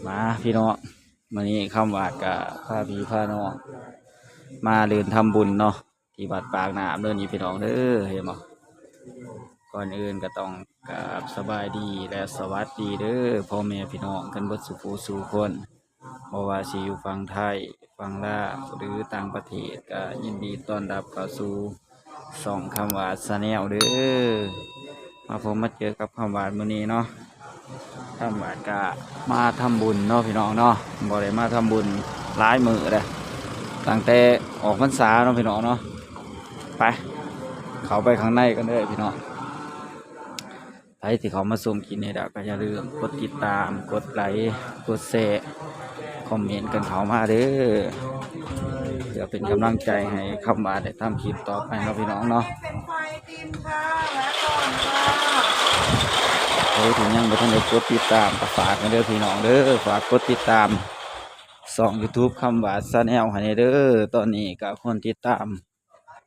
มาพี่น้องวันนี้คำวาดกับพาพี่พาน้องมาเดินทำบุญเนาะที่วัดปากน้ำเด้อนี่พี่น้องเด้อเห็นบ่ก่อนอื่นก็ต้องกราบสบายดีและสวัสดีเด้อพ่อแม่พี่น้องกันเบิดสุขสู่คนบ่ว่าสิอยู่ฝั่งไทยฝั่งลาวหรือต่างประเทศก็ยินดีต้อนรับเข้าสู่ส่องคำวาดชาแนลเด้อมาพบมาเจอกับคำวาดมื้อนี้เนาะ ทำบาดกะมาทำบุญเนาะพี่น้องเนาะบ่ได้มาทำบุญหลายมื้อเลยตั้งแต่ออกพรรษาเนาะพี่น้องเนาะไปเขาไปข้างในกันเลยพี่น้องใครที่เขามาชมกินเนี่ยก็อย่าลืมกดติดตามกดไลค์กดแชร์คอมเมนต์กันเขามาเด้อเพื่อเป็นกำลังใจให้คำบาดได้ทำคลิปต่อไปเนาะพี่น้องเนาะเป็นไฟติมค่ะและก่อนค่ะเฮ้ยถึงยังไม่ทันได้กดติดตามก็ฝากกันเด้อพี่น้องเด้อฝากกดติดตามส่อง YouTube คำว่าชาแนลให้เด้อตอนนี้ก็คนติดตาม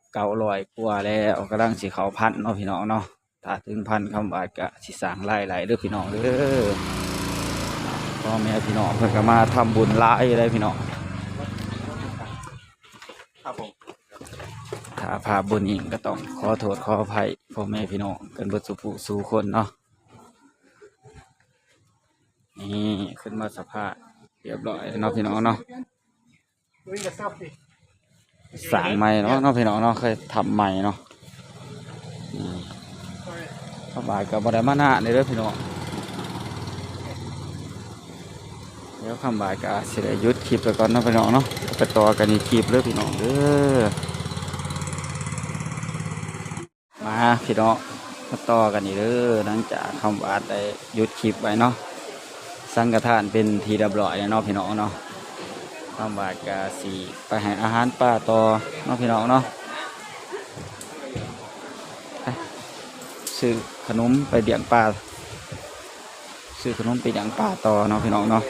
900 กว่าแล้วกำลังสิเข้าพันเนาะพี่น้องเนาะถ้าถึงพันคำว่าก็สิสร้างรายได้เด้อพี่น้องเด้อพ่อแม่พี่น้องเพิ่นก็มาทำบุญหลายเลยพี่น้องครับผมถ้าภาพบุญอีกก็ต้องขอโทษขออภัยพ่อแม่พี่น้องกันเบิดสุขสู่คนเนาะนี่ขึ้นมาสภาพเรียบร้อยเนาะพี่น้องเนาะวิ่งกับซับดิสร้างใหม่เนาะพี่น้องเนาะเคยทำใหม่เนาะข้าวบายกับบไดมานะในเรื่องพี่น้องเดี๋ยวข้าวบายกับสิได้ยุดคลิปไปก่อนเนาะพี่น้องเนาะไปต่อกันในคลิปเรื่องพี่น้องเด้อมาพี่น้องมาต่อกันอีกเด้อหลังจากข้าวบายได้ยุดคลิปไว้เนาะสังฆทานเป็นทีเรียบร้อยแล้วเนาะพี่น้องเนาะข้าวบายกับสีไปให้อาหารปลาต่อเนาะพี่น้องเนาะซื้อขนมไปเลี้ยงปลาซื้อขนมไปเลี้ยงปลาต่อเนาะพี่น้องเนาะ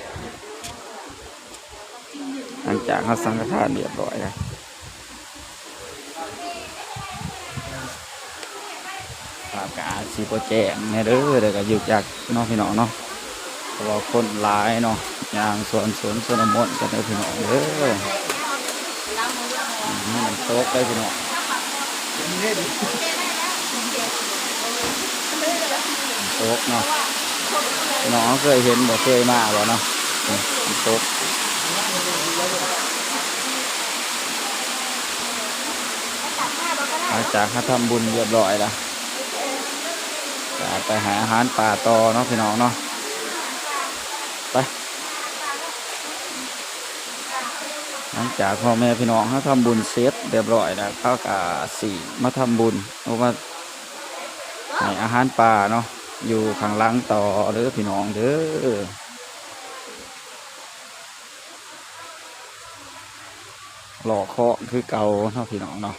หลังจากเขาสังฆทานเรียบร้อยแล้วภาพกาสีโปรแจงเนี่ยเด้อเดี๋ยวก็ยุกยักเนาะพี่น้องเนาะเพราะว่าคนหลายเนาะอย่างสวนสนมนกันเลยพี่น้องเด้อนี่มันโต๊ะได้พี่น้องโต๊ะเนาะน้องเคยเห็นบ่เคยมาบ่เนาะโต๊ะหลังจากเขาทำบุญเรียบร้อยแล้วไปหาอาหารป่าต่อเนาะพี่น้องเนาะไปหลังจากพ่อแม่พี่น้องเขาทำบุญเสร็จเรียบร้อยแล้วเขาก็สี่มาทำบุญเพราะว่าให้อาหารป่าเนาะอยู่ข้างหลังต่อเด้อพี่น้องเด้อหล่อเคาะคือเก่าเนาะพี่น้องเนาะ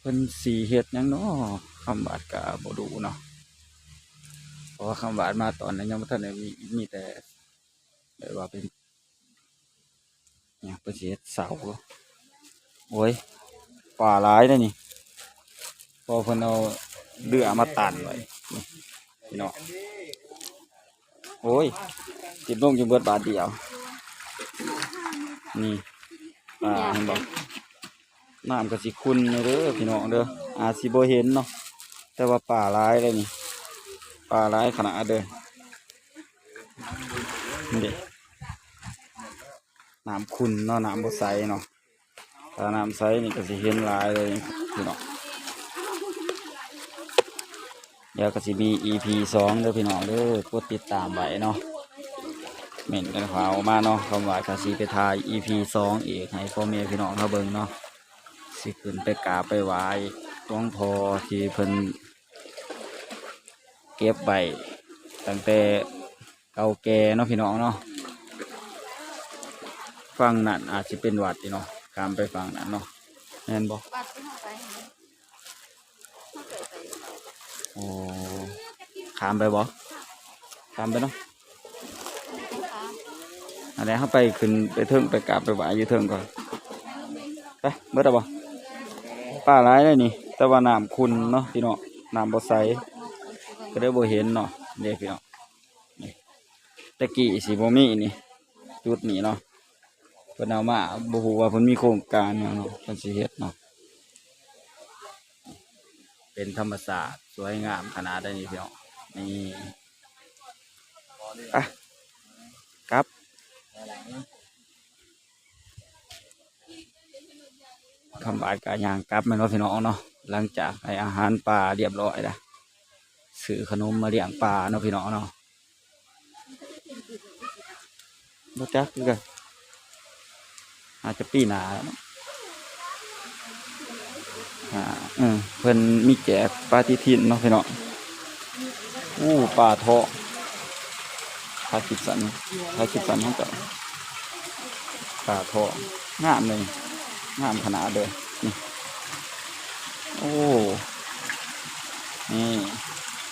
เป็นสีเห็ดยังเนาะคำบาดกับบดูเนาะเพราะว่าคำบาดมาตอนนั้นยังไม่ทันได้มีแต่แบบว่าเป็นเนี่ยเป็นสีเห็ดเสาโอ้ยป่าร้ายเลยนี่พอเพิ่นเอาเรือมาตันไว้นี่พี่น้องโอ้ยติดลงจังเบิดบาทเดียวนี่เห็นบอกน้ำกระสิคุณเด้อพี่น้องเด้ออาสิบ่เห็นเนาะแต่ว่าป่าร้ายเลยนี่ป่าร้ายขนาดเด้อนี่น้ำคุณเนาะน้ำบ่ใสเนาะถ้าน้ำใสนี่ก็สิเห็นร้ายเลยพี่น้องเดี๋ยวก็สิมี EP 2เด้อพี่น้องเด้อกดติดตามไว้เนาะเหม็นกันขาวมาเนาะคำว่าก็สิไปถ่าย EP 2อีกให้พ่อแม่พี่น้องเขาเบิ่งเนาะสิขึ้นไปกราบไปไหว้หลวงพ่อที่เพิ่นเก็บใบตั้งแต่เก่าแก่เนาะพี่น้องเนาะฟังนั่นอาจจะเป็นวัดเนาะกามไปฟังนั่นเนาะแม่นบ่วัดที่เขาไปเขาเคยไปโอ้ขามไปบ่ขามไปเนาะอะไรเข้าไปขึ้นไปเทิงไปกราบไปไหว้อยู่เทิงก่อนไปเบิดแล้วบ่ป่าร้ายเลยนี่แต่ว่าน้ำคุณเนาะพี่น้องน้ำบ่ใสก็ได้บ่เห็นเนาะ เด้พี่น้องนี่ตะกี้สิบ่มีนี่จุดนี้เนาะเพิ่นเอามาบ่ฮู้ว่าเพิ่นมีโครงการหยังเนาะเพิ่นสิเฮ็ดเนาะเป็นธรรมศาสตร์สวยงามขนาดนี้พี่น้องนี่อ่ะครับคำบาดกะย่างกลับแม่นบ่พี่น้องเนาะหลังจากให้อาหารปลาเรียบร้อยแล้วซื้อขนมมาเลี้ยงปลาเนาะพี่น้องเนาะบ่จักคือกันอาจจะปีหน้าแล้วเนาะเพิ่นมีแจกปลาทิทินเนาะพี่น้องปลาทองปลาคิดสันเขาก็ปลาทองงามเลยงามขนาดเลยนี่โอ้นี่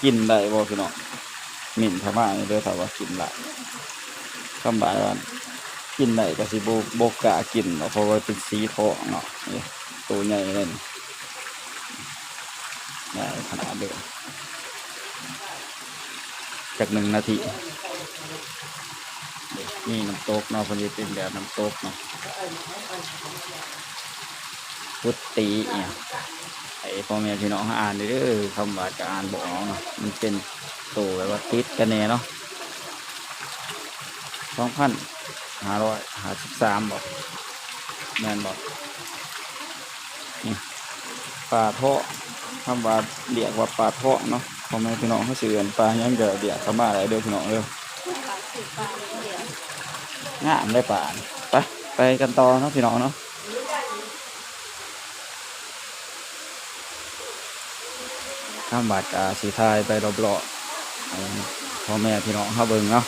กินได้บ่พี่น้องหมิ่นพม่านี่เด้อถ้าว่ากินได้คำบายว่ากินได้ก็สิบ่กล้ากินเนาะเพราะว่าเป็นสีทองเนาะนี่ตัวใหญ่เลยนี่ได้ขนาดเด้อจาก1 นาทีนี่น้ำตกเนาะเพิ่นสิเป็นแบบน้ำตกเนาะพุทธีเนี่ยไอ้พ่อแม่พี่น้องอ่านเด้อคำว่าจะอ่านบ่ออกเนาะมันเป็นตัวแบบว่าติดกันแน่เนาะ2,553บอกแม่นบอกนี่ปลาทอคำว่าเรียกว่าปลาทอเนาะพ่อแม่พี่น้องเขาเสื่อนปลายังจะเรียกเข้ามาอะไรเด้อพี่น้องเด้อ ปลาเดียว งามได้ป่านไปกันต่อเนาะพี่น้องเนาะข้ามบาดกาสีทายไปรอบๆให้พ่อแม่พี่น้องเขาเบิ่งเนาะ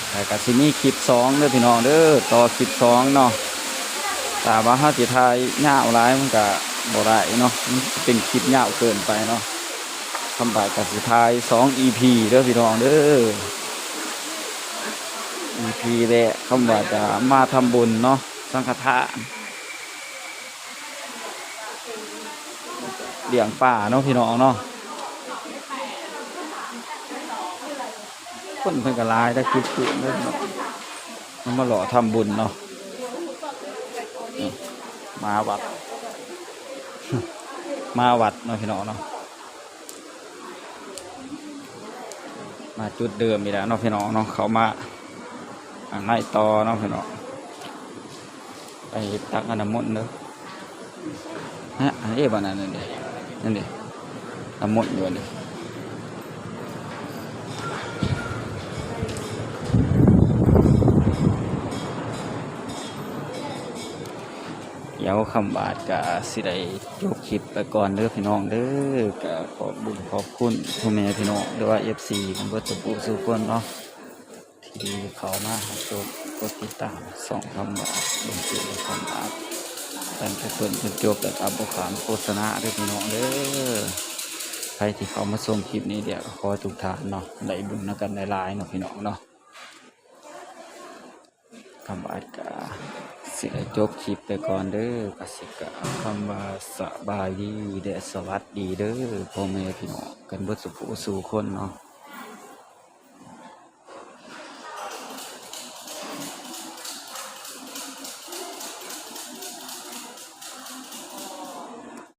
แต่กาสิมีคลิป2เด้อพี่น้องเด้อต่อคลิป2เนาะแต่ว่าถ้าสีทายยาวหลายมันก็บ่ได้เนาะมันเป็นคลิปยาวเกินไปเนาะข้ามบาดกาสีทาย2 EP เด้อพี่น้องเด้อEP แรกคำว่าจะมาทำบุญเนาะสังฆทานเลี้ยงป่าเนาะพี่น้องเนาะคนเพิ่นก็หลายได้คิดถึงเด้อเนาะมันมาหล่อทำบุญเนาะมาวัด มาวัดเนาะพี่น้องเนาะมาจุดเดิมอีกแล้วเนาะพี่น้องเนาะเขามาไล่ต่อเนาะพี่น้องไปตักน้ำมนต์เด้อฮะอันนี้บ้านนั่นนี่น้ำมนต์อยู่นี่เดี๋ยวคำบาดกะสิได้ยกคลิปไปก่อนเด้อพี่น้องเด้อกะขอบบุญขอบคุณพ่อแม่พี่น้องหรือว่า FC กันเบิดทุกผู้ทุกคนเนาะที่เขามาหาชมกดติดตามส่องคำบาดลงสู่คำบาดตั้งแต่ต้นจนจบแต่การบริการโฆษณาเด้อพี่น้องเด้อใครที่เขามาชมคลิปนี้เดี๋ยวขอทุกท่านเนาะได้บุญกันได้หลายเนาะพี่น้องเนาะคำบาดกะสิได้จบคลิปไปก่อนเด้อกสิกะคำว่าสบายดีและสวัสดีเด้อพ่อแม่พี่น้องกันเบิดสุขสู่คนเนาะ